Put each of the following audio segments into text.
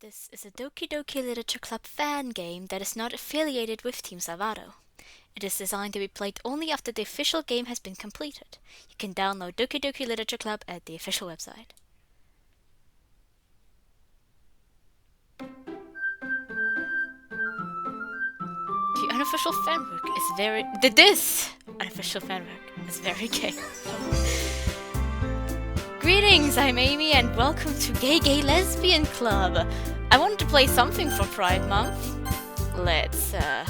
This is a Doki Doki Literature Club fan game that is not affiliated with Team Salvado. It is designed to be played only after the official game has been completed. You can download Doki Doki Literature Club at the official website. The unofficial fanwork is very... This unofficial fanwork is very gay. Greetings, I'm Amy and welcome to Gay Lesbian Club. I wanted to play something for Pride Month. Let's turn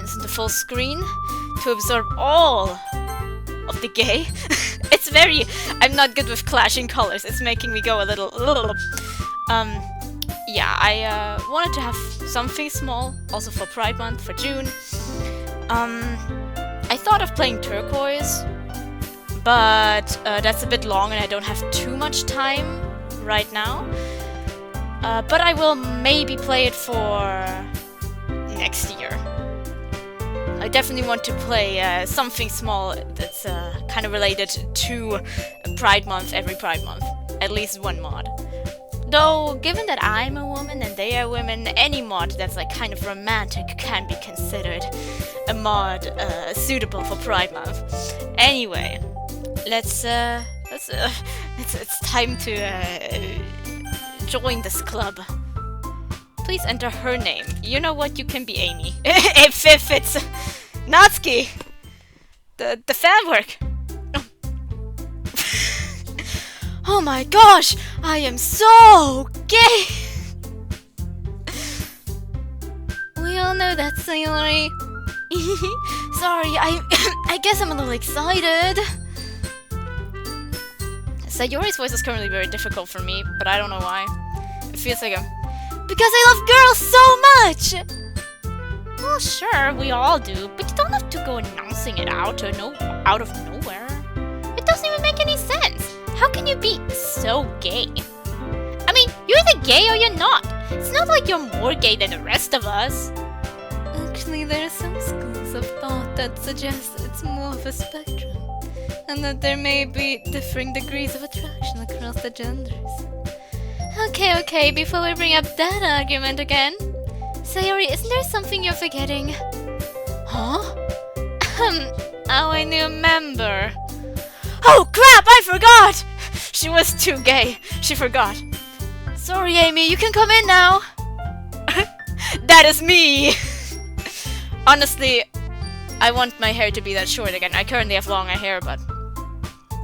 this into full screen to absorb all of the gay. It's very... I'm not good with clashing colors. It's making me go a little... Yeah, I wanted to have something small, also for Pride Month, for June. I thought of playing turquoise, but that's a bit long and I don't have too much time right now. But I will maybe play it for next year. I definitely want to play something small that's kind of related to Pride Month, every Pride Month. At least one mod. Though, given that I'm a woman and they are women, any mod that's like kind of romantic can be considered a mod suitable for Pride Month. Anyway, it's time to join this club. Please enter her name. You know what? You can be Amy. if it's Natsuki, the fan work. Oh my gosh! I am so gay! We all know that, Sayori. Sorry, I guess I'm a little excited. Sayori's voice is currently very difficult for me, but I don't know why. It feels like because I love girls so much! Well, sure, we all do, but you don't have to go announcing it out of nowhere. It doesn't even make any sense. How can you be so gay? I mean, you're either gay or you're not. It's not like you're more gay than the rest of us. Actually, there are some schools of thought that suggest it's more of a spectrum, and that there may be differing degrees of attraction across the genders. Okay, before we bring up that argument again, Sayori, isn't there something you're forgetting? Huh? Oh, a new member. Oh crap, I forgot! She was too gay. She forgot. Sorry, Amy, you can come in now. That is me! Honestly, I want my hair to be that short again. I currently have longer hair, but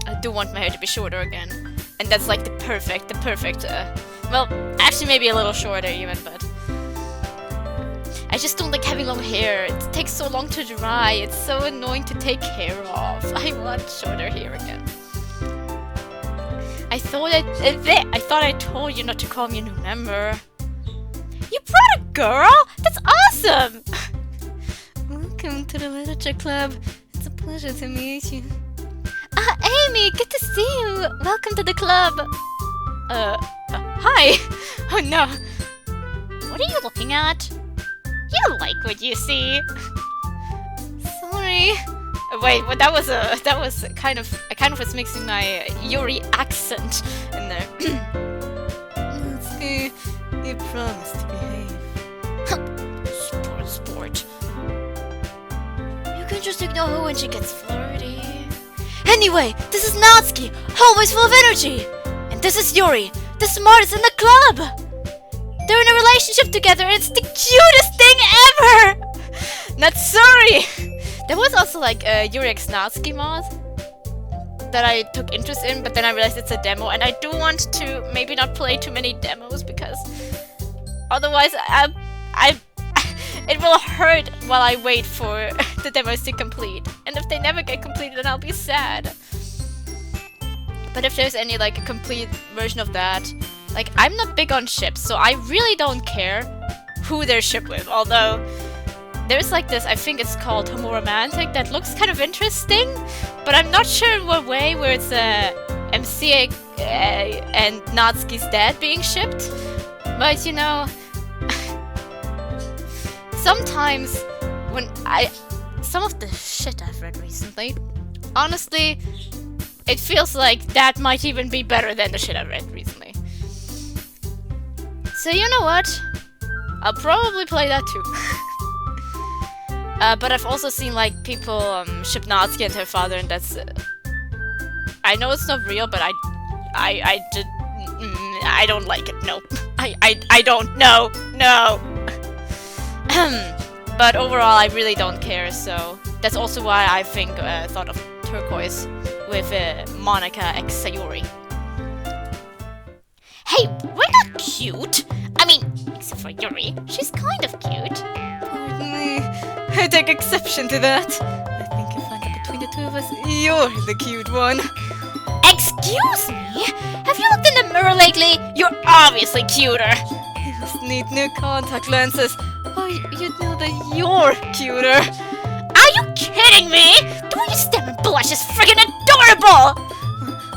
I do want my hair to be shorter again. And that's like the perfect, well, actually maybe a little shorter even, but I just don't like having long hair. It takes so long to dry. It's so annoying to take care of. I want shorter hair again. I thought I told you not to call me a new member. You brought a girl? That's awesome! Welcome to the Literature Club. It's a pleasure to meet you. Amy, good to see you. Welcome to the club. Hi. Oh no. What are you looking at? You like what you see. Sorry. Wait, but that was kind of... I kind of was mixing my Yuri accent in there. Natsuki, you promised to behave. Sport. You can just ignore her when she gets flirty. Anyway, this is Natsuki, always full of energy. And this is Yuri, the smartest in the club. They're in a relationship together and it's the cutest thing ever! Natsuri! There was also like a Yuri x Natsuki mod that I took interest in, but then I realized it's a demo and I do want to maybe not play too many demos because otherwise it will hurt while I wait for the demos to complete. And if they never get completed, then I'll be sad. But if there's any like a complete version of that, like, I'm not big on ships, so I really don't care who they're shipped with. Although, there's like this, I think it's called Homoromantic, that looks kind of interesting, but I'm not sure in what way, where it's MC and Natsuki's dad being shipped. But, you know, sometimes when some of the shit I've read recently, honestly, it feels like that might even be better than the shit I've read recently. So you know what? I'll probably play that too. But I've also seen like people ship Natsuki and her father, and that's. I know it's not real, but I don't like it. No, I don't. No. But overall, I really don't care. So that's also why I think thought of Turquoise with Monica x Sayori. Hey, we're not cute. I mean, except for Yuri, she's kind of cute. Pardon me, I take exception to that. I think I find that between the two of us, you're the cute one. Excuse me? Have you looked in the mirror lately? You're obviously cuter. You just need new contact lenses. Oh, you'd know that you're cuter. Are you kidding me? The way you stare and blush is freaking adorable!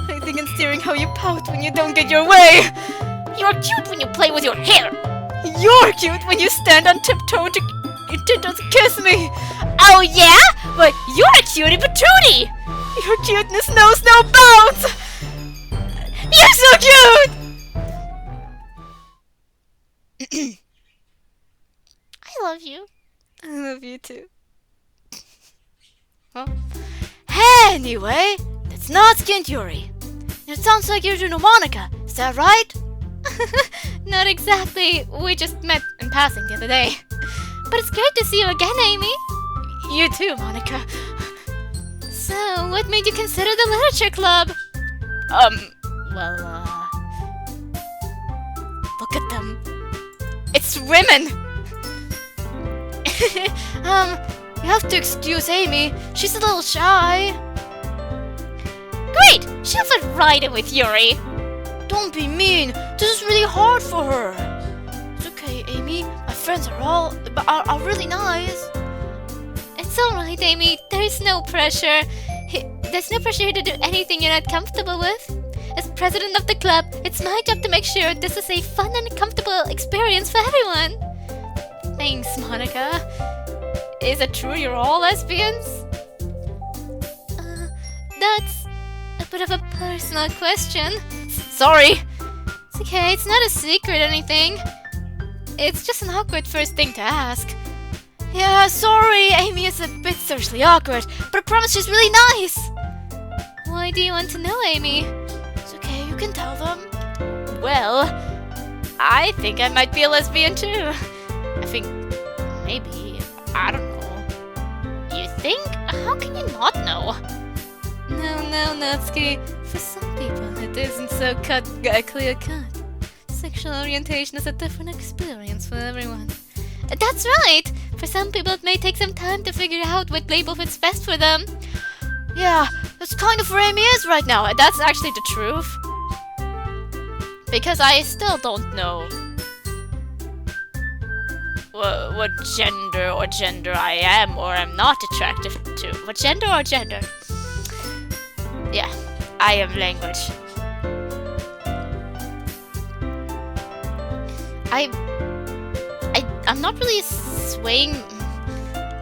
I think I'm steering how you pout when you don't get your way. You're cute when you play with your hair. You're cute when you stand on tiptoe to kiss me. Oh yeah? But you're a cutie patootie. Your cuteness knows no bounds. You're so cute. I love you. I love you too. Huh? Anyway, that's Natsuki and Yuri. It sounds like you're doing Monica, is that right? Not exactly, we just met in passing the other day. But it's great to see you again, Amy. You too, Monica. So, what made you consider the literature club? Look at them. It's women! You have to excuse Amy. She's a little shy. Great! She'll fit right in with Yuri. Don't be mean. This is really hard for her. It's okay, Amy. My friends are really nice. It's alright, Amy. There's no pressure. There's no pressure here to do anything you're not comfortable with. As president of the club, it's my job to make sure this is a fun and comfortable experience for everyone. Thanks, Monica. Is it true you're all lesbians? That's a bit of a personal question. Sorry. It's okay, it's not a secret or anything. It's just an awkward first thing to ask. Yeah, sorry, Amy is a bit socially awkward, but I promise she's really nice. Why do you want to know, Amy? It's okay, you can tell them. Well, I think I might be a lesbian too. I think maybe, I don't know. You think? How can you not know? No, Natsuki. For some people, it isn't so clear cut. Sexual orientation is a different experience for everyone. That's right! For some people, it may take some time to figure out what label fits best for them. Yeah, that's kind of where Amy is right now, and that's actually the truth. Because I still don't know what gender I am or am not attracted to. What gender or gender? Yeah, I am language. I'm not really swaying.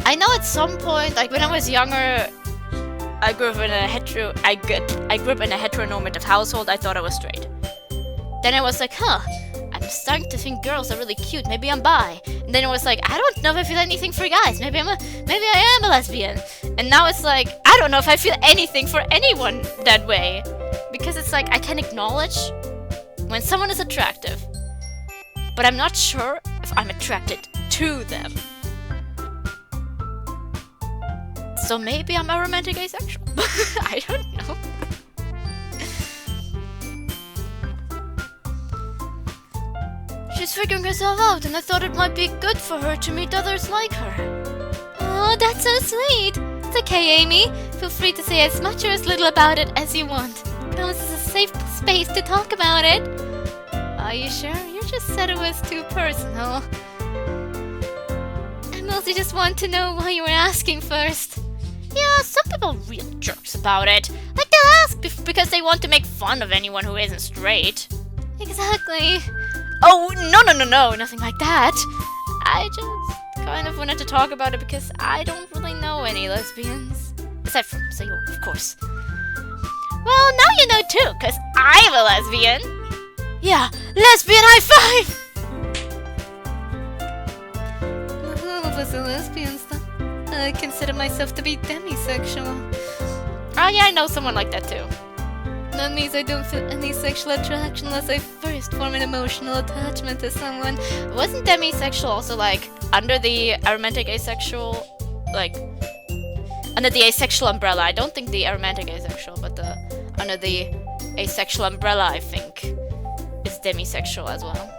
I know at some point, like when I was younger, I grew up in a heteronormative household. I thought I was straight. Then I was like, I'm starting to think girls are really cute. Maybe I'm bi. And then it was like, I don't know if I feel anything for guys. Maybe I am a lesbian. And now it's like, I don't know if I feel anything for anyone that way. Because it's like, I can acknowledge when someone is attractive, but I'm not sure if I'm attracted to them. So maybe I'm a romantic asexual. I don't know. She's figuring herself out, and I thought it might be good for her to meet others like her. Oh, that's so sweet. It's okay, Amy. Feel free to say as much or as little about it as you want. This is a safe space to talk about it. Are you sure? You just said it was too personal. I mostly just want to know why you were asking first. Yeah, some people are real jerks about it. Like they'll ask because they want to make fun of anyone who isn't straight. Exactly. Oh, no, nothing like that. I just kind of wanted to talk about it because I don't really know any lesbians. Aside from Sayori, of course. Well, now you know too, because I'm a lesbian. Yeah, lesbian high five! was a lesbian, I consider myself to be demisexual. Oh yeah, I know someone like that too. That means I don't feel any sexual attraction unless I first form an emotional attachment to someone. Wasn't demisexual also like under the aromantic asexual, like under the asexual umbrella? I don't think the aromantic asexual, but under the asexual umbrella, I think, is demisexual as well.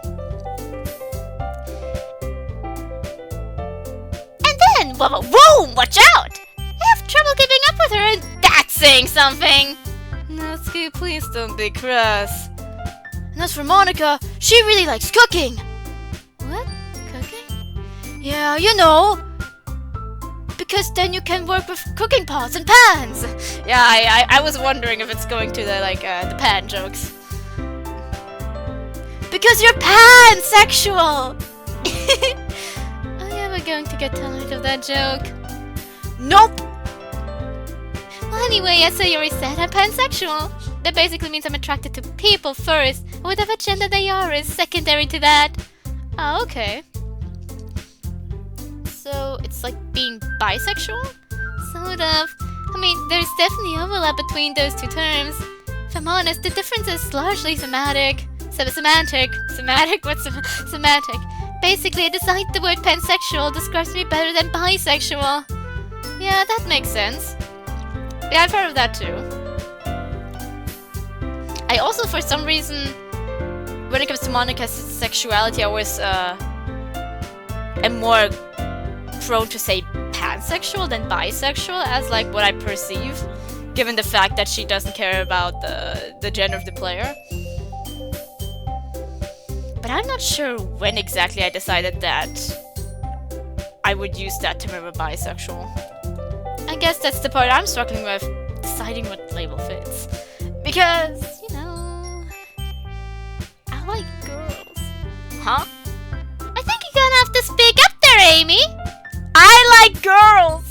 And then, whoa, watch out! I have trouble keeping up with her, and that's saying something. Natsuki, please don't be cross. And as for Monica, she really likes cooking. What? Cooking? Yeah, you know. Because then you can work with cooking pots and pans. Yeah, I was wondering if it's going to the pan jokes. Because you're pansexual. Are you ever going to get tired of that joke? Nope. Well, anyway, I saw you already said I'm pansexual. That basically means I'm attracted to people first, and whatever gender they are is secondary to that. Oh, okay. So it's like being bisexual? Sort of. I mean, there's definitely overlap between those two terms. If I'm honest, the difference is largely semantic. Semantic? What's semantic? Basically, I decide the word pansexual describes me better than bisexual. Yeah, that makes sense. Yeah, I've heard of that too. I also, for some reason, when it comes to Monica's sexuality, I always am more prone to say pansexual than bisexual as like what I perceive, given the fact that she doesn't care about the gender of the player. But I'm not sure when exactly I decided that I would use that term of bisexual. I guess that's the part I'm struggling with, deciding what label fits. Because, you know, I like girls. Huh? I think you're gonna have to speak up there, Amy! I like girls!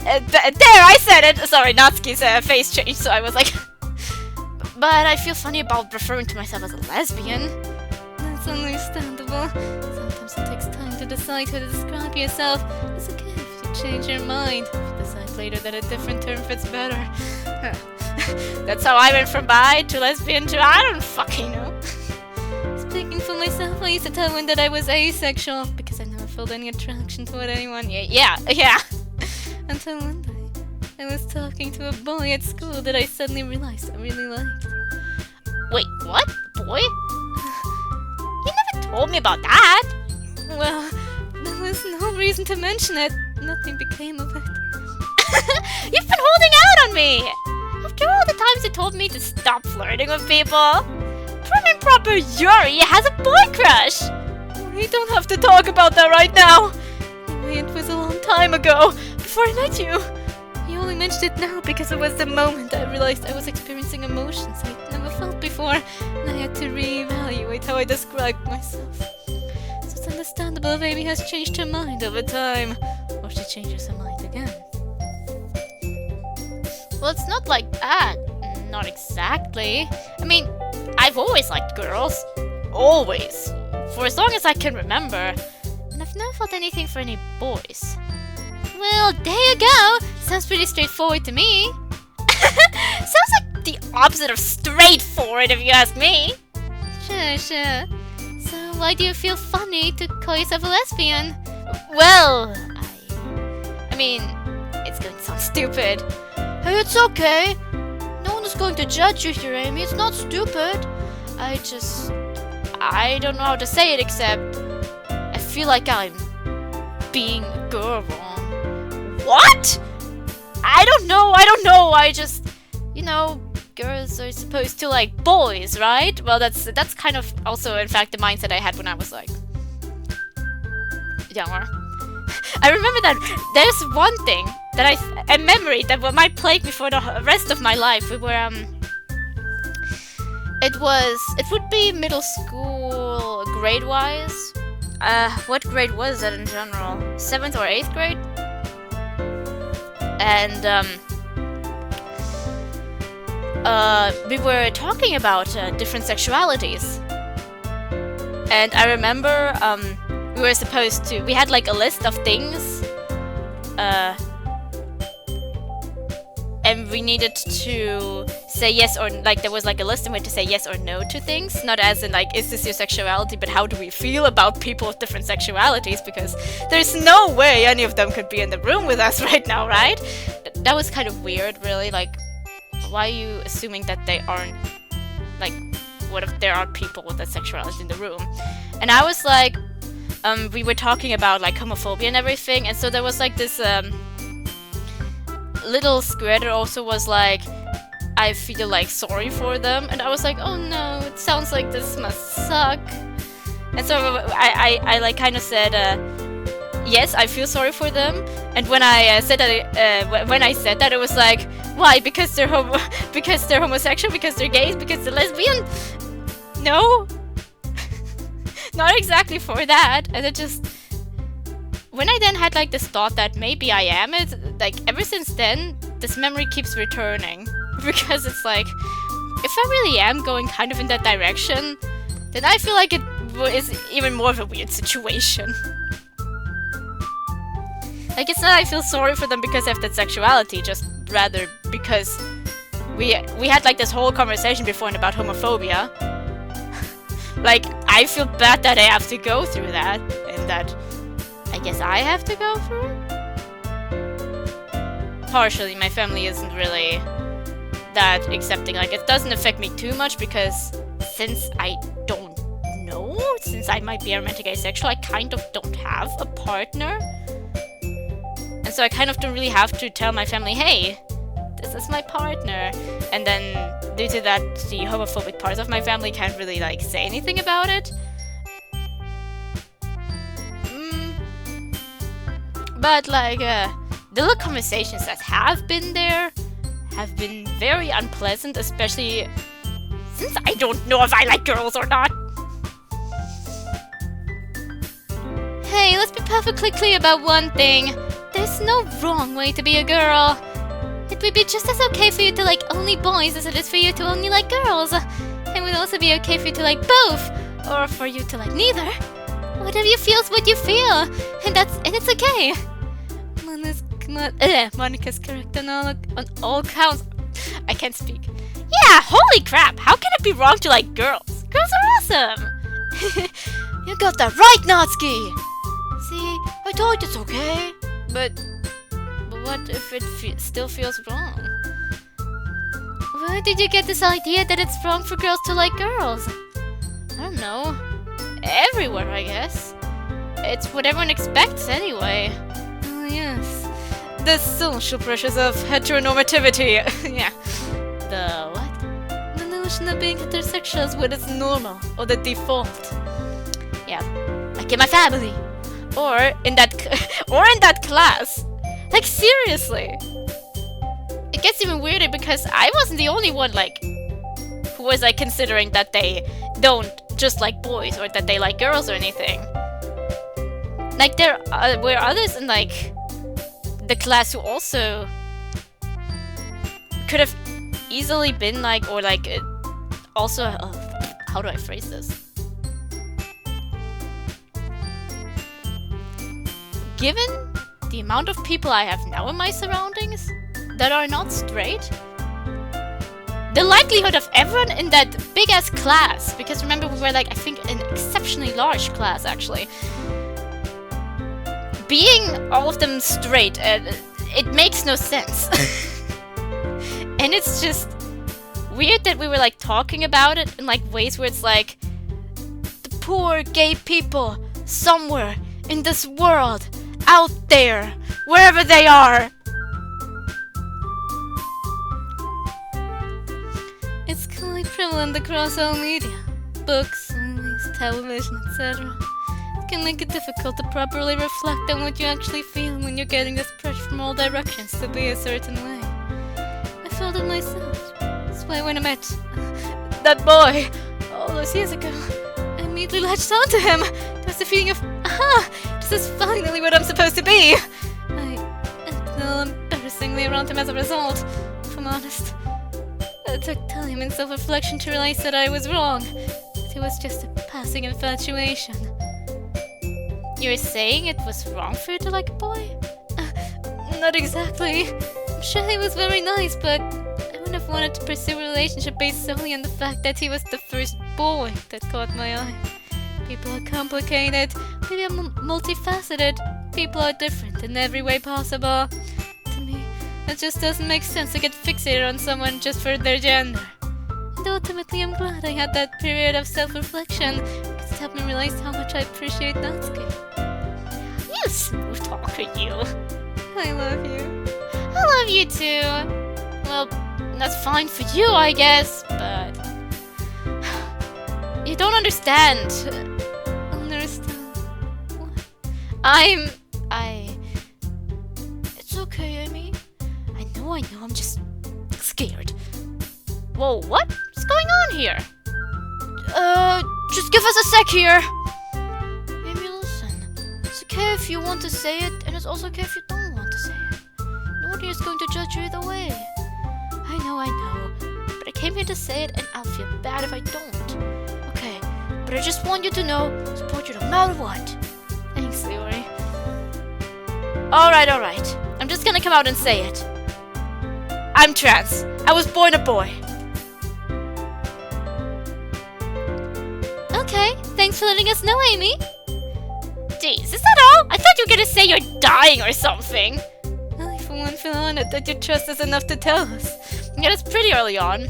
There, I said it! Sorry, Natsuki's face changed, so I was like... But I feel funny about referring to myself as a lesbian. That's understandable. Sometimes it takes time to decide how to describe yourself. It's okay if you change your mind. If you decide later that a different term fits better. That's how I went from bi to lesbian to I don't fucking know. Speaking for myself, I used to tell everyone that I was asexual because I never felt any attraction toward anyone. Yeah. Until one day, I was talking to a boy at school that I suddenly realized I really liked. Wait, what? Boy? You never told me about that! Well, there was no reason to mention it. Nothing became of it. You've been holding out on me! After all the times you told me to stop flirting with people! Prim and proper Yuri has a boy crush! We don't have to talk about that right now! Anyway, it was a long time ago, before I met you. You only mentioned it now because it was the moment I realized I was experiencing emotions I'd never felt before, and I had to reevaluate how I described myself. So it's understandable if Amy has changed her mind over time, or she changes her mind again. Well, it's not like that. Not exactly. I mean, I've always liked girls. Always. For as long as I can remember. And I've never felt anything for any boys. Well, there you go. Sounds pretty straightforward to me. Sounds like the opposite of straightforward if you ask me. Sure. So why do you feel funny to call yourself a lesbian? Well, I mean, it's going to sound stupid. Hey, it's okay. No one is going to judge you here, Amy. It's not stupid. I don't know how to say it except I feel like I'm being a girl wrong. What? I don't know. I just, you know, girls are supposed to like boys, right? Well, that's kind of also, in fact, the mindset I had when I was like younger. I remember that there's one thing that a memory that might plague me for the rest of my life. We were it would be middle school grade wise. What grade was that in general? 7th or 8th grade? And we were talking about different sexualities. And I remember we we were supposed to. We had like a list of things, and we needed to say yes or like there was like a list and we had to say yes or no to things. Not as in like, is this your sexuality, but how do we feel about people with different sexualities? Because there's no way any of them could be in the room with us right now, right? That was kind of weird, really. Like, why are you assuming that they aren't, like, what if there are people with that sexuality in the room? And I was like, we were talking about like homophobia and everything, and so there was like this little square that also was like, I feel like sorry for them, and I was like, oh no, it sounds like this must suck. And so I like kind of said, yes, I feel sorry for them. And when I said that, it was like, why? Because they're because they're homosexual, because they're gays, because they're lesbian? No, not exactly for that. And it just, when I then had like this thought that maybe I am it, like ever since then, this memory keeps returning. Because it's like, if I really am going kind of in that direction, then I feel like it is even more of a weird situation. Like, it's not I feel sorry for them because I have that sexuality, just rather because we had like this whole conversation beforehand about homophobia. Like, I feel bad that I have to go through that, and that I guess I have to go through it. Partially, my family isn't really that accepting. Like, it doesn't affect me too much because since I don't know, since I might be romantic asexual, I kind of don't have a partner. And so I kind of don't really have to tell my family, hey, this is my partner. And then due to that, the homophobic parts of my family can't really like say anything about it. But like, the little conversations that have been there have been very unpleasant, especially since I don't know if I like girls or not. Hey, let's be perfectly clear about one thing. There's no wrong way to be a girl. It would be just as okay for you to like only boys as it is for you to only like girls. It would also be okay for you to like both, or for you to like neither. Whatever you feel is what you feel, and it's okay. Monica's correct on all counts. I can't speak. Yeah, holy crap! How can it be wrong to like girls? Girls are awesome. You got that right, Natsuki. See, I told you it's okay. But what if it still feels wrong? Where did you get this idea that it's wrong for girls to like girls? I don't know. Everywhere, I guess. It's what everyone expects anyway. Oh, yes. The social pressures of heteronormativity. Yeah. The what? The notion of being heterosexual is what is normal, or the default. Yeah. Like in my family. Or in that class. Like, seriously. It gets even weirder because I wasn't the only one, like, who was, like, considering that they don't just like boys or that they like girls or anything. Like, there were others in, like, the class who also could have easily been, like, or, like, also, how do I phrase this? Given the amount of people I have now in my surroundings that are not straight, the likelihood of everyone in that big-ass class, because remember we were like, I think, an exceptionally large class actually, being all of them straight, it makes no sense. And it's just weird that we were like talking about it in like ways where it's like, the poor gay people somewhere in this world, out there, wherever they are. It's quite prevalent across all media. Books, movies, television, etc. It can make it difficult to properly reflect on what you actually feel when you're getting this pressure from all directions to be a certain way. I felt it myself. That's why when I met that boy all those years ago, I immediately latched onto him. There was a feeling of, aha! This is finally what I'm supposed to be! I feel embarrassingly around him as a result, if I'm honest. It took time and self-reflection to realize that I was wrong. That it was just a passing infatuation. You're saying it was wrong for you to like a boy? Not exactly. I'm sure he was very nice, but I wouldn't have wanted to pursue a relationship based solely on the fact that he was the first boy that caught my eye. People are complicated, maybe I'm multifaceted. People are different in every way possible. To me, it just doesn't make sense to get fixated on someone just for their gender. And ultimately, I'm glad I had that period of self-reflection because it helped me realize how much I appreciate Natsuki. You smooth talker, you. I love you. I love you too. Well, that's fine for you, I guess, but... You don't understand. Understand? What? It's okay, Amy. I know, I'm just scared. Whoa, what's going on here? Just give us a sec here. Amy, listen. It's okay if you want to say it, and it's also okay if you don't want to say it. Nobody is going to judge you either way. I know, but I came here to say it, and I'll feel bad if I don't. Okay, but I just want you to know, support you no matter what. Thanks, Leori. Alright. I'm just gonna come out and say it. I'm trans. I was born a boy. Okay, thanks for letting us know, Amy. Jeez, is that all? I thought you were gonna say you're dying or something. I for one feel honored that you trust us enough to tell us. Yeah, that's pretty early on.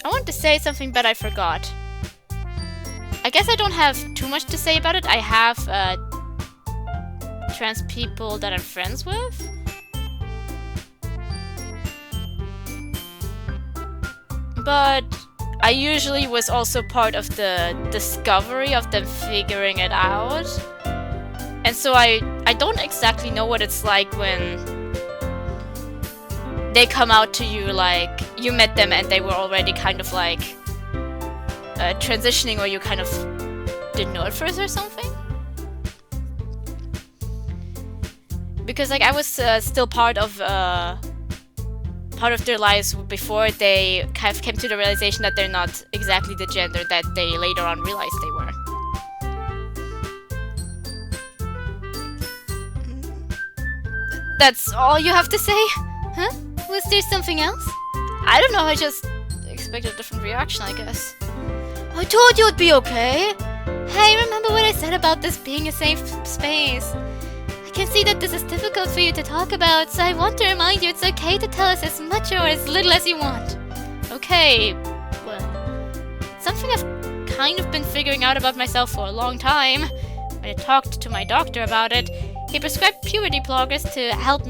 I wanted to say something, but I forgot. I guess I don't have too much to say about it. I have trans people that I'm friends with. But I usually was also part of the discovery of them figuring it out. And so I don't exactly know what it's like when they come out to you, like you met them and they were already kind of like transitioning, or you kind of didn't know at first or something. Because like I was still part of their lives before they kind of came to the realization that they're not exactly the gender that they later on realized they were. That's all you have to say? Huh? Was there something else? I don't know, I just expected a different reaction, I guess. I told you it'd be okay! Hey, remember what I said about this being a safe space? I can see that this is difficult for you to talk about, so I want to remind you it's okay to tell us as much or as little as you want. Okay, well, something I've kind of been figuring out about myself for a long time. When I talked to my doctor about it, he prescribed puberty blockers to help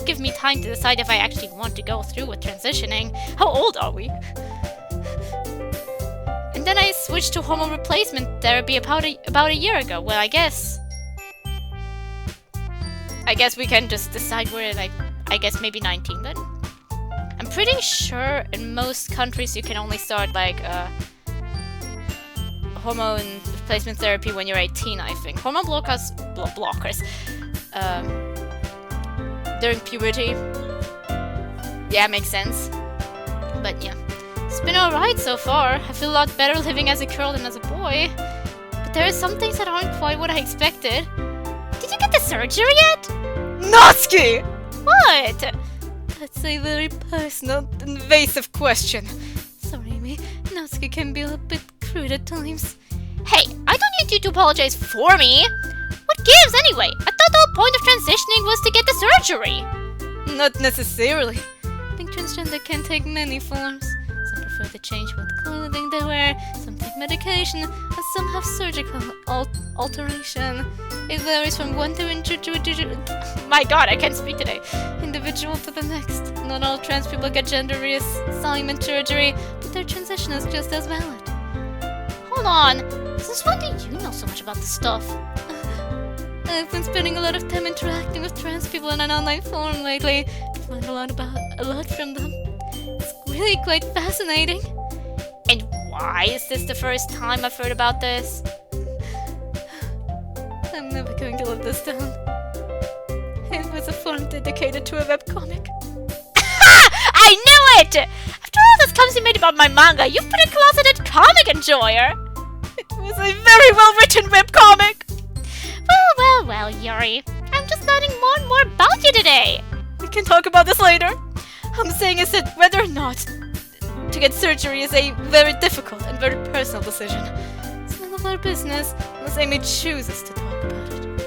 give me time to decide if I actually want to go through with transitioning. How old are we? And then I switched to hormone replacement therapy about a year ago. Well, I guess we can just decide we're like, I guess maybe 19 then. I'm pretty sure in most countries you can only start like hormone replacement therapy when you're 18, I think. Hormone blockers during puberty. Yeah, makes sense. But yeah, it's been alright so far. I feel a lot better living as a girl than as a boy. But there are some things that aren't quite what I expected. Did you get the surgery yet? Natsuki! What? That's a very personal, invasive question. Sorry, Amy. Natsuki can be a bit crude at times. Hey, I don't need you to apologize for me. What gives anyway? I thought the whole point of transitioning was to get the surgery. Not necessarily. Being transgender can take many forms. Some prefer to change what clothing they wear, some take medication, and some have surgical alteration. It varies from one My god, I can't speak today. Individual to the next. Not all trans people get gender reassignment surgery, but their transition is just as valid. Hold on. Since when do you know so much about this stuff? I've been spending a lot of time interacting with trans people in an online forum lately. I find a lot from them. It's really quite fascinating. And why is this the first time I've heard about this? I'm never going to live this down. It was a forum dedicated to a webcomic. I knew it! I've After all those comments you made about my manga, you've been a closeted comic enjoyer. It was a very well-written webcomic. Well, Yuri. I'm just learning more and more about you today. We can talk about this later. I'm saying is that whether or not to get surgery is a very difficult and very personal decision. It's none of our business unless Amy chooses to talk about it.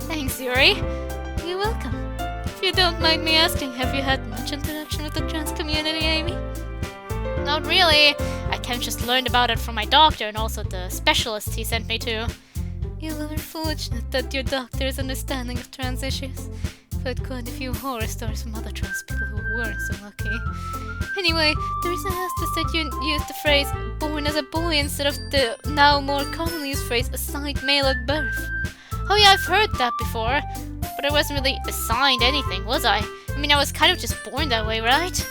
Thanks, Yuri. You're welcome. If you don't mind me asking, have you had much interaction with the trans community, Amy? Not really. I kind of just learned about it from my doctor and also the specialist he sent me to. You're very fortunate that your doctor is understanding of trans issues. I've heard quite a few horror stories from other trans people who weren't so lucky. Anyway, the reason I asked is that you used the phrase born as a boy instead of the now more commonly used phrase assigned male at birth. Oh yeah, I've heard that before. But I wasn't really assigned anything, was I? I mean, I was kind of just born that way, right?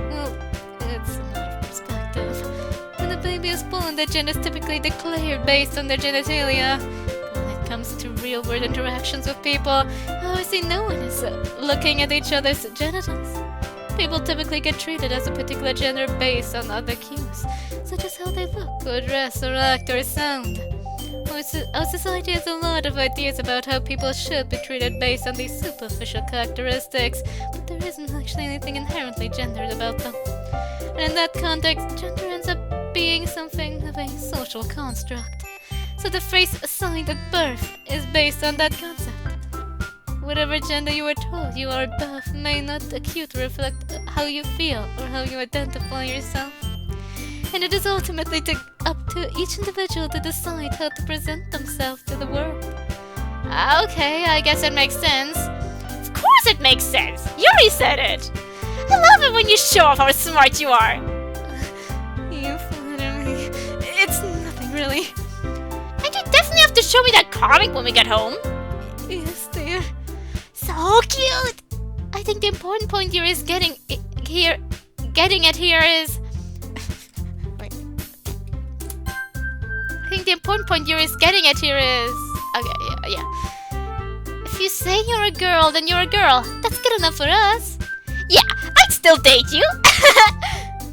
Well, it's a matter of perspective. When a baby is born, their gender is typically declared based on their genitalia. But when it comes to real-world interactions with people, obviously no one is looking at each other's genitals. People typically get treated as a particular gender based on other cues, such as how they look, or dress, or act, or sound. Our society has a lot of ideas about how people should be treated based on these superficial characteristics, but there isn't actually anything inherently gendered about them. And in that context, gender ends up being something of a social construct. So the phrase assigned at birth is based on that concept. Whatever gender you were told you are at birth may not accurately reflect how you feel or how you identify yourself. And it is ultimately up to each individual to decide how to present themselves to the world. Okay, I guess it makes sense. Of course it makes sense! Yuri said it! I love it when you show off how smart you are! You flatter me. It's nothing really. And you definitely have to show me that comic when we get home. Yes, dear. So cute! I think the important point here is getting at here is... I think the important point here is getting at here is... Okay, yeah. If you say you're a girl, then you're a girl. That's good enough for us. Yeah, I'd still date you.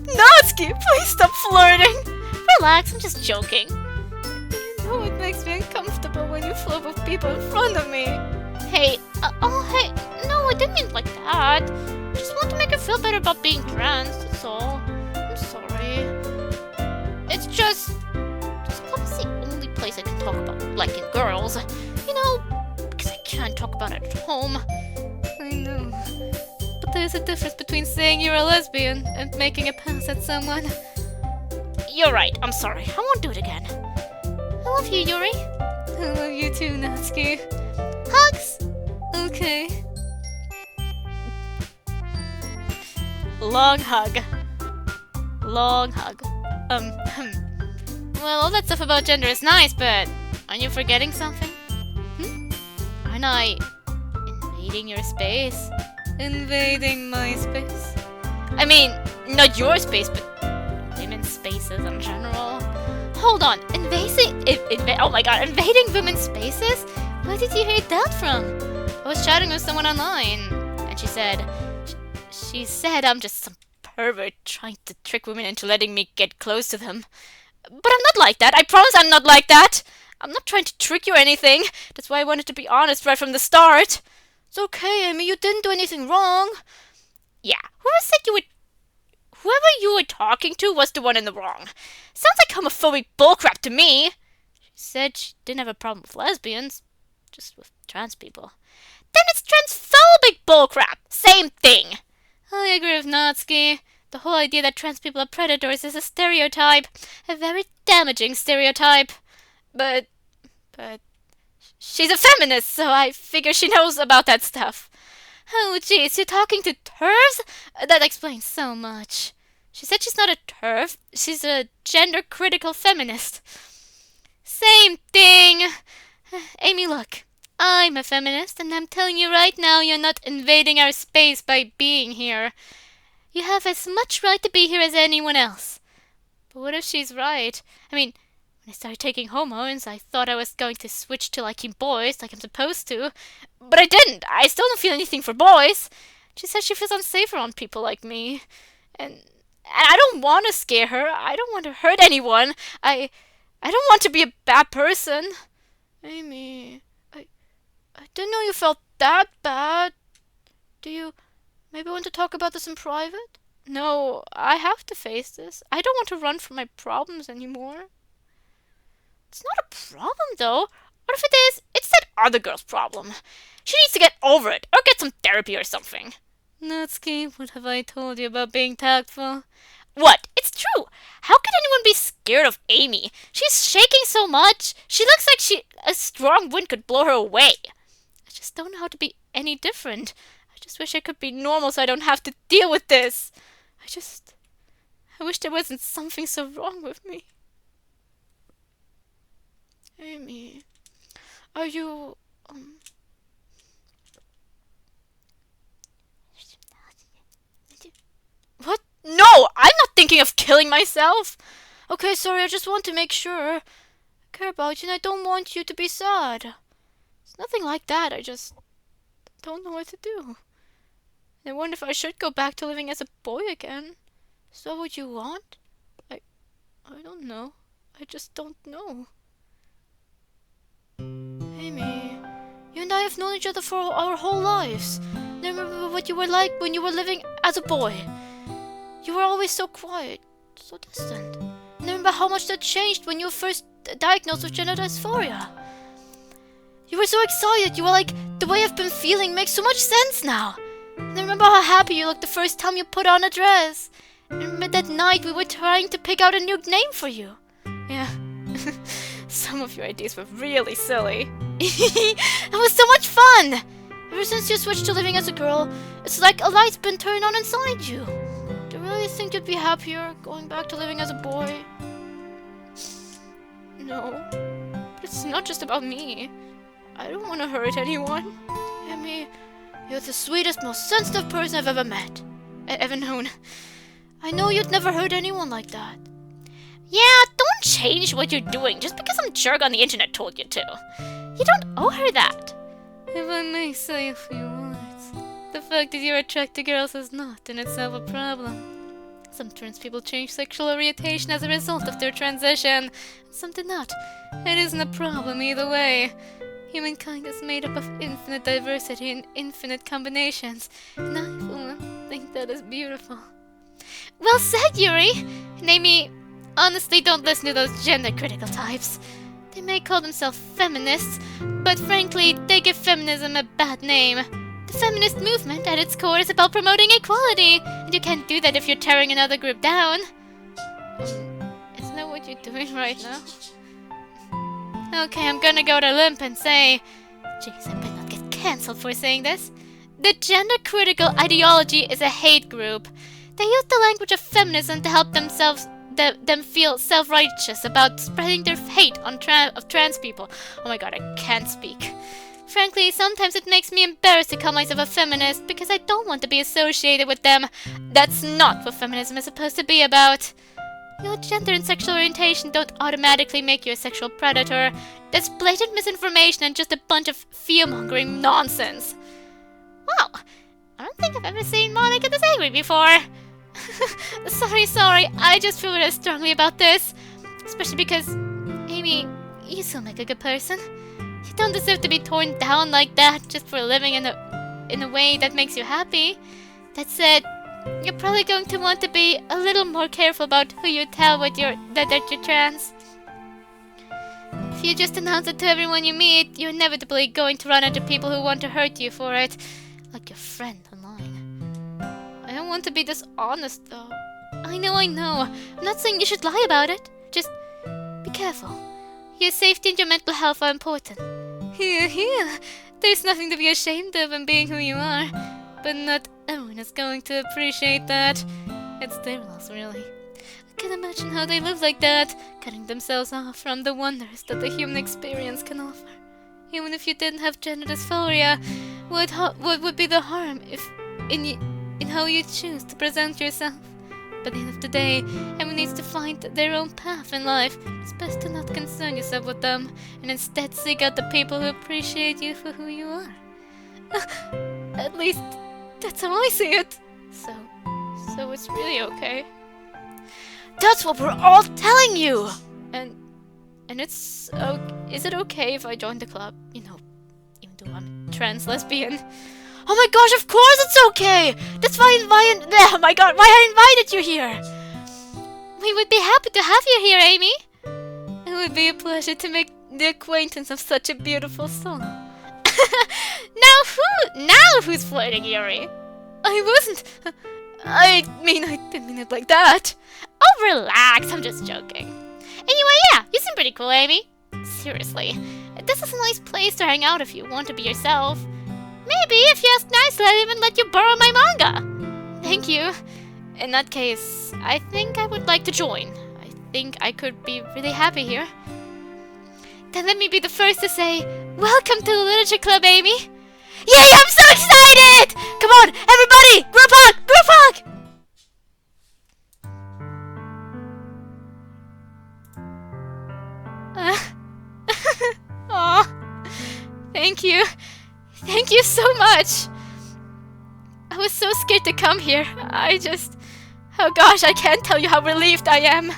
Natsuki, please stop flirting. Relax, I'm just joking. You know it makes me uncomfortable when you flirt with people in front of me. Hey, hey, no, I didn't mean it like that. I just want to make her feel better about being trans, that's all. I'm sorry. It's just club's the only place I can talk about liking girls. You know, because I can't talk about it at home. I know. But there's a difference between saying you're a lesbian and making a pass at someone. You're right, I'm sorry. I won't do it again. I love you, Yuri. I love you too, Natsuki. Hugs! Okay. Long hug. Long hug. Well, all that stuff about gender is nice, but aren't you forgetting something? Aren't I invading your space? Invading my space? I mean, not your space, but women's spaces in general. Hold on, oh my god, invading women's spaces? Where did you hear that from? I was chatting with someone online, and she said I'm just some pervert trying to trick women into letting me get close to them. But I'm not like that. I promise I'm not like that. I'm not trying to trick you or anything. That's why I wanted to be honest right from the start. It's okay, Amy. You didn't do anything wrong. Yeah, whoever you were talking to was the one in the wrong. Sounds like homophobic bullcrap to me. She said she didn't have a problem with lesbians, just with trans people. Then it's transphobic bullcrap. Same thing. I agree with Natsuki. The whole idea that trans people are predators is a stereotype. A very damaging stereotype. But she's a feminist, so I figure she knows about that stuff. Oh jeez, you're talking to TERFs? That explains so much. She said she's not a TERF. She's a gender-critical feminist. Same thing. Amy, look. I'm a feminist, and I'm telling you right now you're not invading our space by being here. You have as much right to be here as anyone else. But what if she's right? I mean, when I started taking hormones, I thought I was going to switch to liking boys like I'm supposed to. But I didn't. I still don't feel anything for boys. She says she feels unsafe around people like me. And And I don't want to scare her. I don't want to hurt anyone. I don't want to be a bad person. Amy, I didn't know you felt that bad. Do you maybe want to talk about this in private? No, I have to face this. I don't want to run from my problems anymore. It's not a problem, though. What if it is? It's that other girl's problem. She needs to get over it, or get some therapy or something. Natsuki, what have I told you about being tactful? What? It's true. How could anyone be scared of Amy? She's shaking so much. She looks like a strong wind could blow her away. I just don't know how to be any different. I just wish I could be normal so I don't have to deal with this. I wish there wasn't something so wrong with me. Amy, are you, What? No! I'm not thinking of killing myself! Okay, sorry, I just want to make sure. I care about you and I don't want you to be sad. It's nothing like that, I just don't know what to do. I wonder if I should go back to living as a boy again. Is that what you want? I don't know. I just don't know. Amy, you and I have known each other for our whole lives. And I remember what you were like when you were living as a boy. You were always so quiet, so distant. And I remember how much that changed when you were first diagnosed with gender dysphoria. You were so excited. You were like, the way I've been feeling makes so much sense now. And I remember how happy you looked the first time you put on a dress. And I remember that night we were trying to pick out a new name for you. Yeah. Some of your ideas were really silly. It was so much fun! Ever since you switched to living as a girl, it's like a light's been turned on inside you. Do you really think you'd be happier going back to living as a boy? No. But it's not just about me. I don't want to hurt anyone. Amy, you're the sweetest, most sensitive person I've ever met. Ever known. I know you'd never hurt anyone like that. Yeah, don't change what you're doing just because some jerk on the internet told you to. You don't owe her that. If I may say a few words, the fact that you're attracted to girls is not in itself a problem. Some trans people change sexual orientation as a result of their transition, and some do not. It isn't a problem either way. Humankind is made up of infinite diversity and infinite combinations, and I, for one, think that is beautiful. Well said, Yuri! And Amy, honestly, don't listen to those gender-critical types. They may call themselves feminists, but frankly, they give feminism a bad name. The feminist movement, at its core, is about promoting equality, and you can't do that if you're tearing another group down. Isn't that what you're doing right now? Okay, I'm gonna go to Limp and say... Jeez, I better not get cancelled for saying this. The gender-critical ideology is a hate group. They use the language of feminism to help them feel self-righteous about spreading their hate on trans people. Oh my god, I can't speak. Frankly, sometimes it makes me embarrassed to call myself a feminist because I don't want to be associated with them. That's not what feminism is supposed to be about. Your gender and sexual orientation don't automatically make you a sexual predator. That's blatant misinformation and just a bunch of fear-mongering nonsense. Wow, I don't think I've ever seen Monica this angry before. Sorry, I just feel really strongly about this. Especially because, Amy, you seem like a good person. You don't deserve to be torn down like that just for living in a way that makes you happy. That said, you're probably going to want to be a little more careful about who you tell that you're trans. If you just announce it to everyone you meet, you're inevitably going to run into people who want to hurt you for it. Like your friend online. I don't want to be dishonest though. I know. I'm not saying you should lie about it. Just be careful. Your safety and your mental health are important. Here. There's nothing to be ashamed of in being who you are. But not everyone is going to appreciate that. It's their loss, really. I can imagine how they live like that, cutting themselves off from the wonders that the human experience can offer. Even if you didn't have gender dysphoria, what would be the harm in how you choose to present yourself? But at the end of the day, everyone needs to find their own path in life. It's best to not concern yourself with them, and instead seek out the people who appreciate you for who you are. At least, that's how I see it. So it's really okay. That's what we're all telling you! And it's... is it okay if I join the club? You know, even though I'm trans lesbian. Oh my gosh, of course it's okay! That's why oh my god, why I invited you here! We would be happy to have you here, Amy! It would be a pleasure to make the acquaintance of such a beautiful soul. Now who's flirting, Yuri? I wasn't... I mean, I didn't mean it like that. Oh, relax, I'm just joking. Anyway, yeah, you seem pretty cool, Amy. Seriously, this is a nice place to hang out if you want to be yourself. Maybe if you ask nicely, I'll even let you borrow my manga. Thank you. In that case, I think I would like to join. I think I could be really happy here. Then let me be the first to say, welcome to the Literature Club, Amy. Yay, I'm so excited! Come on, everybody, group hug, group hug! Aw, thank you. Thank you so much. I was so scared to come here. Oh gosh, I can't tell you how relieved I am.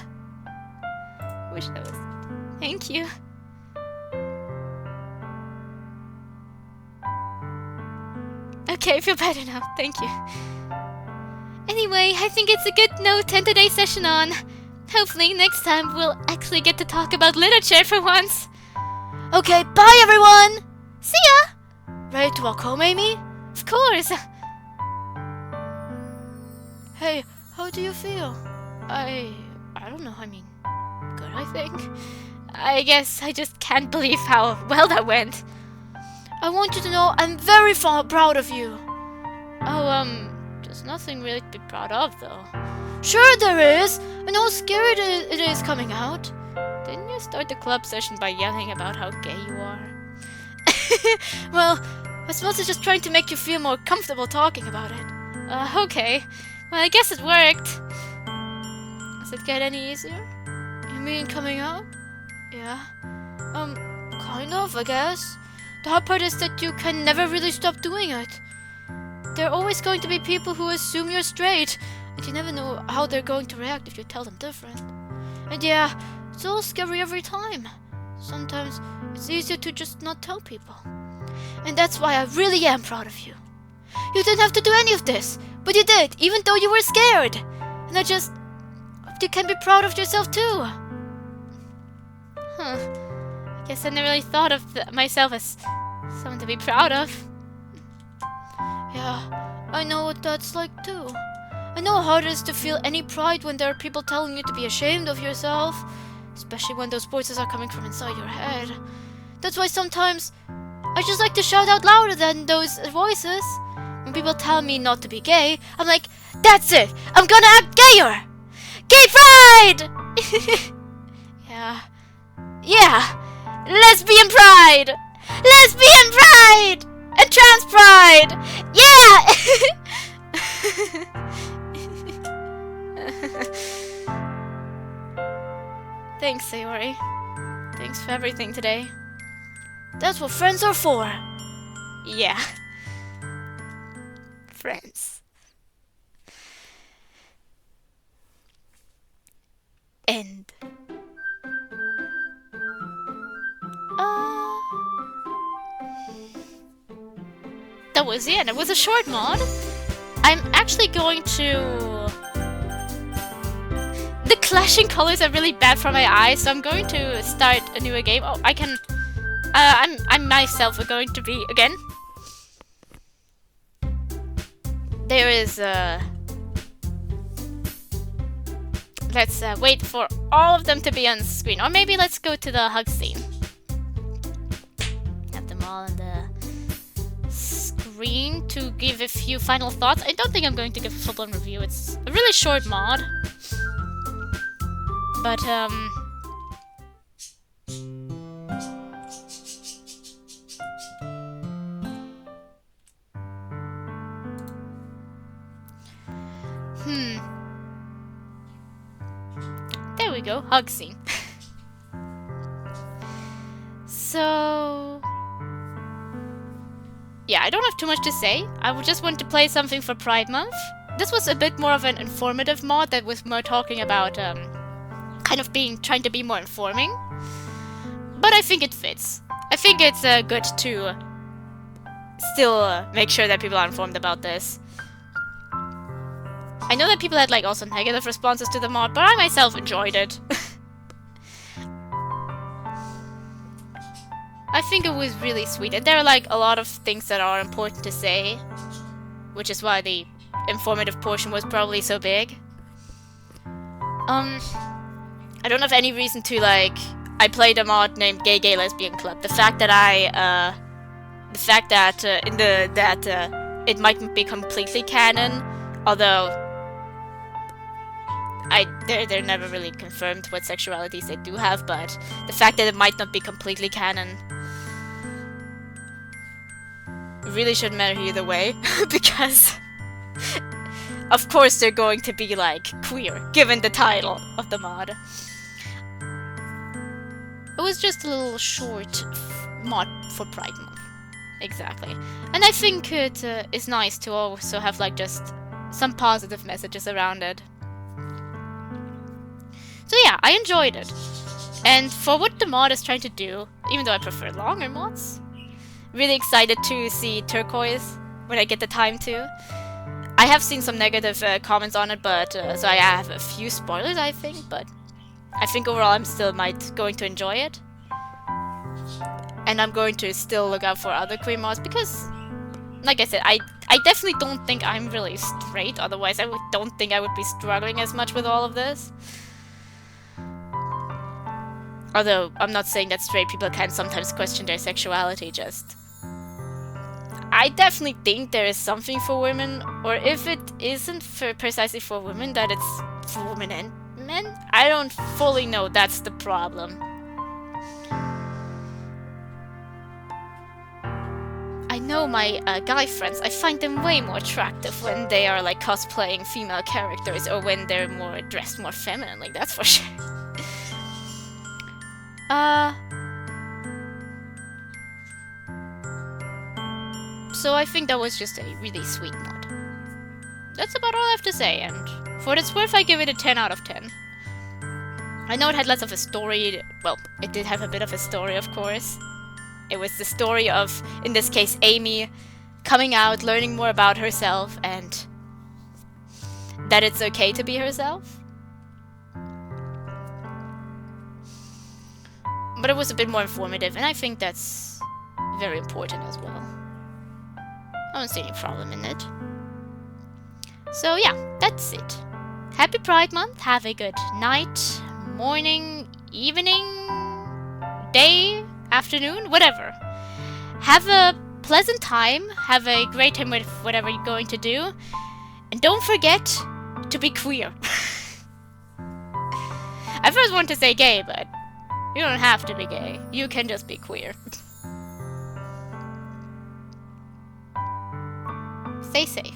Wish I was... Thank you. Okay, I feel better now. Thank you. Anyway, I think it's a good note to end today's session on. Hopefully next time we'll actually get to talk about literature for once. Okay, bye everyone! See ya! Ready to walk home, Amy? Of course! Hey, how do you feel? I don't know, I mean, good, I think. I guess I just can't believe how well that went. I want you to know I'm very proud of you. Oh, there's nothing really to be proud of, though. Sure there is! I know how scary it is coming out. Didn't you start the club session by yelling about how gay you are? Well, I suppose it's just trying to make you feel more comfortable talking about it. Okay. Well, I guess it worked. Does it get any easier? You mean coming out? Yeah. Kind of, I guess. The hard part is that you can never really stop doing it. There are always going to be people who assume you're straight, and you never know how they're going to react if you tell them different. And yeah, it's all scary every time. Sometimes it's easier to just not tell people. And that's why I really am proud of you. You didn't have to do any of this, but you did, even though you were scared. And I just hope you can be proud of yourself too. Huh. I guess I never really thought of myself as someone to be proud of. Yeah, I know what that's like too. I know how hard it is to feel any pride when there are people telling you to be ashamed of yourself, especially when those voices are coming from inside your head. That's why sometimes I just like to shout out louder than those voices. When people tell me not to be gay, I'm like, that's it! I'm gonna act gayer! Gay pride! Yeah! Lesbian pride! Lesbian pride! And trans pride! Yeah! Thanks, Sayori. Thanks for everything today. That's what friends are for. Yeah. Friends. End. That was the end. It was a short mod. I'm actually going to... The clashing colors are really bad for my eyes, so I'm going to start a newer game. Oh, I can... I'm myself going to be again. There is let's wait for all of them to be on screen, or maybe let's go to the hug scene. Have them all on the screen to give a few final thoughts. I don't think I'm going to give a full-blown review. It's a really short mod, but there we go, hug scene. So... yeah, I don't have too much to say. I would just want to play something for Pride Month, this was a bit more of an informative mod that was more talking about kind of trying to be more informing. But I think it fits. I think it's good to still make sure that people are informed about this. I know that people had like also negative responses to the mod, but I myself enjoyed it. I think it was really sweet, and there are like a lot of things that are important to say, which is why the informative portion was probably so big. I don't have any reason to like. I played a mod named Gay Lesbian Club. The fact that it mightn't be completely canon, although they're never really confirmed what sexualities they do have, but the fact that it might not be completely canon really shouldn't matter either way, because of course they're going to be like queer, given the title of the mod. It was just a little short mod for Pride Month. Exactly. And I think it is nice to also have like just some positive messages around it. So yeah, I enjoyed it. And for what the mod is trying to do, even though I prefer longer mods, really excited to see Turquoise when I get the time to. I have seen some negative comments on it, but so I have a few spoilers, I think, but I think overall I'm still going to enjoy it. And I'm going to still look out for other queer mods because, like I said, I definitely don't think I'm really straight, otherwise I don't think I would be struggling as much with all of this. Although, I'm not saying that straight people can sometimes question their sexuality, just... I definitely think there is something for women, or if it isn't precisely for women, that it's for women and men? I don't fully know, that's the problem. I know my guy friends, I find them way more attractive when they are like cosplaying female characters, or when they're dressed more femininely, that's for sure. So I think that was just a really sweet mod. That's about all I have to say, and for what it's worth, I give it a 10 out of 10. I know it had less of a story, well, it did have a bit of a story, of course. It was the story of, in this case, Amy coming out, learning more about herself, and that it's okay to be herself. But it was a bit more informative, and I think that's very important as well. I don't see any problem in it. So yeah, that's it. Happy Pride Month, have a good night, morning, evening, day, afternoon, whatever. Have a pleasant time, have a great time with whatever you're going to do, and don't forget to be queer. I first want to say gay, but you don't have to be gay. You can just be queer. Stay safe.